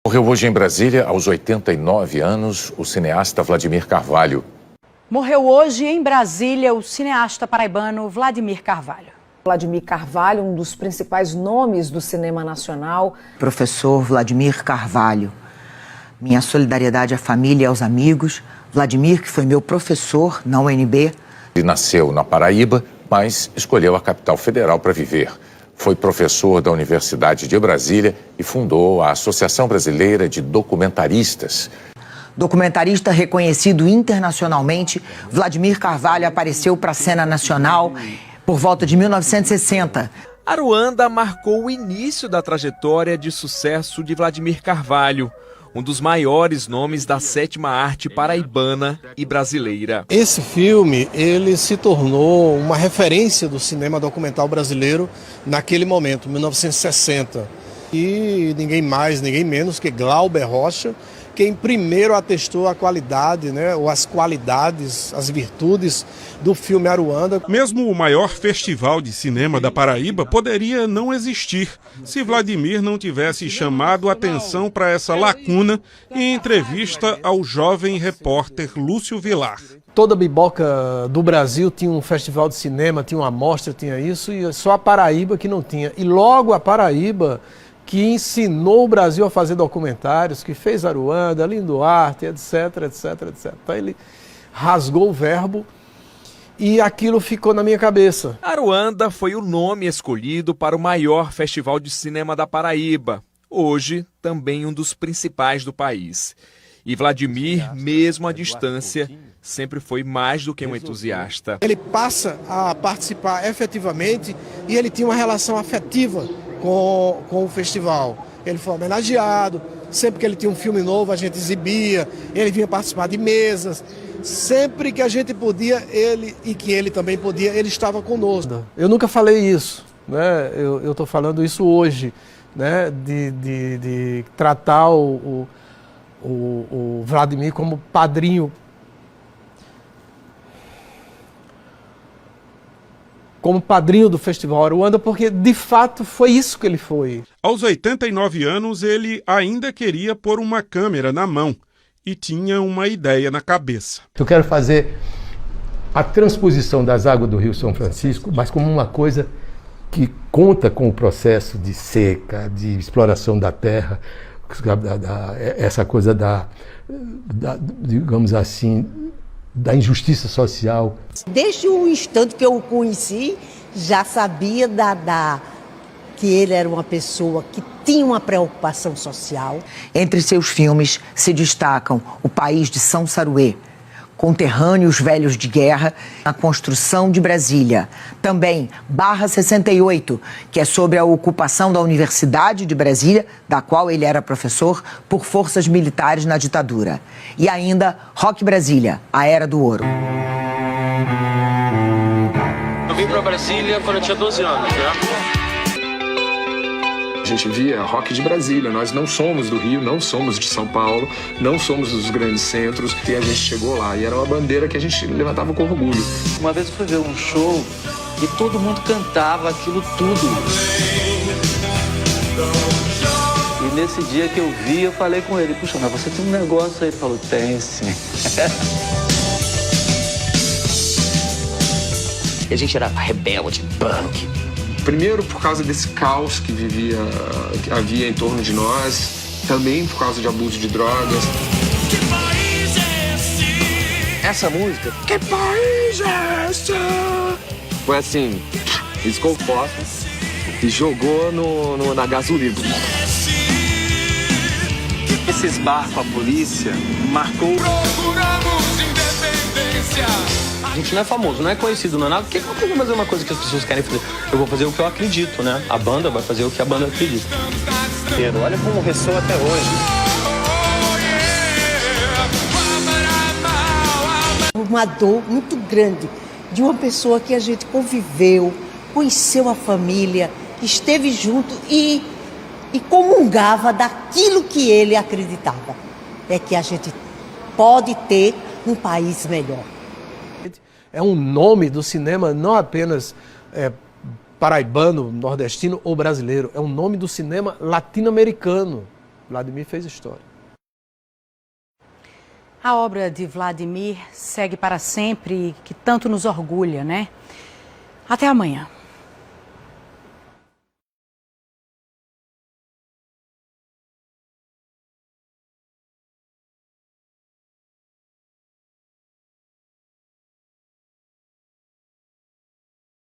Morreu hoje em Brasília, aos 89 anos, o cineasta Vladimir Carvalho. Morreu hoje em Brasília o cineasta paraibano Vladimir Carvalho. Vladimir Carvalho, um dos principais nomes do cinema nacional. Professor Vladimir Carvalho. Minha solidariedade à família e aos amigos. Vladimir, que foi meu professor na UNB. Ele nasceu na Paraíba, mas escolheu a capital federal para viver. Foi professor da Universidade de Brasília e fundou a Associação Brasileira de Documentaristas. Documentarista reconhecido internacionalmente, Vladimir Carvalho apareceu para a cena nacional por volta de 1960. Aruanda marcou o início da trajetória de sucesso de Vladimir Carvalho, um dos maiores nomes da sétima arte paraibana e brasileira. Esse filme, ele se tornou uma referência do cinema documental brasileiro naquele momento, 1960. E ninguém mais, ninguém menos que Glauber Rocha, quem primeiro atestou a qualidade, ou as qualidades, as virtudes do filme Aruanda. Mesmo o maior festival de cinema da Paraíba poderia não existir se Vladimir não tivesse chamado atenção para essa lacuna em entrevista ao jovem repórter Lúcio Vilar. Toda biboca do Brasil tinha um festival de cinema, tinha uma mostra, tinha isso, e só a Paraíba que não tinha. E logo a Paraíba que ensinou o Brasil a fazer documentários, que fez Aruanda, Lindo Duarte, etc, etc, etc. Então ele rasgou o verbo e aquilo ficou na minha cabeça. Aruanda foi o nome escolhido para o maior festival de cinema da Paraíba, hoje também um dos principais do país. E Vladimir, mesmo à distância, sempre foi mais do que um entusiasta. Ele passa a participar efetivamente e ele tinha uma relação afetiva com o festival. Ele foi homenageado, sempre que ele tinha um filme novo a gente exibia, ele vinha participar de mesas, sempre que a gente podia, e que ele também podia, ele estava conosco. Eu nunca falei isso, eu estou falando isso hoje, de tratar o Vladimir como padrinho, do Festival Aruanda, porque de fato foi isso que ele foi. Aos 89 anos, ele ainda queria pôr uma câmera na mão e tinha uma ideia na cabeça. Eu quero fazer a transposição das águas do Rio São Francisco, mas como uma coisa que conta com o processo de seca, de exploração da terra, essa coisa digamos assim, da injustiça social. Desde o instante que eu o conheci, já sabia que ele era uma pessoa que tinha uma preocupação social. Entre seus filmes se destacam O País de São Saruê, Conterrâneos Velhos de Guerra, A Construção de Brasília. Também Barra 68, que é sobre a ocupação da Universidade de Brasília, da qual ele era professor, por forças militares na ditadura. E ainda Rock Brasília, A Era do Ouro. Eu vim para Brasília quando eu tinha 12 anos, A gente via Rock de Brasília, nós não somos do Rio, não somos de São Paulo, não somos dos grandes centros, e a gente chegou lá, e era uma bandeira que a gente levantava com orgulho. Uma vez eu fui ver um show e todo mundo cantava aquilo tudo. E nesse dia que eu vi, eu falei com ele, puxa, mas você tem um negócio aí? Ele falou, tem sim. E a gente era rebelde, punk. Primeiro por causa desse caos que havia em torno de nós, também por causa de abuso de drogas. Que país é esse? Essa música, que país é esse? Foi assim, riscou o fósforo e jogou na gasolina. Esse esbarro com a polícia marcou... Procuramos independência. A gente não é famoso, não é conhecido, não é nada. Por que eu vou fazer uma coisa que as pessoas querem fazer? Eu vou fazer o que eu acredito, né? A banda vai fazer o que a banda acredita. Olha como ressoa até hoje. Uma dor muito grande de uma pessoa que a gente conviveu, conheceu a família, esteve junto e comungava daquilo que ele acreditava. É que a gente pode ter um país melhor. É um nome do cinema não apenas paraibano, nordestino ou brasileiro. É um nome do cinema latino-americano. Vladimir fez história. A obra de Vladimir segue para sempre, que tanto nos orgulha, né? Até amanhã.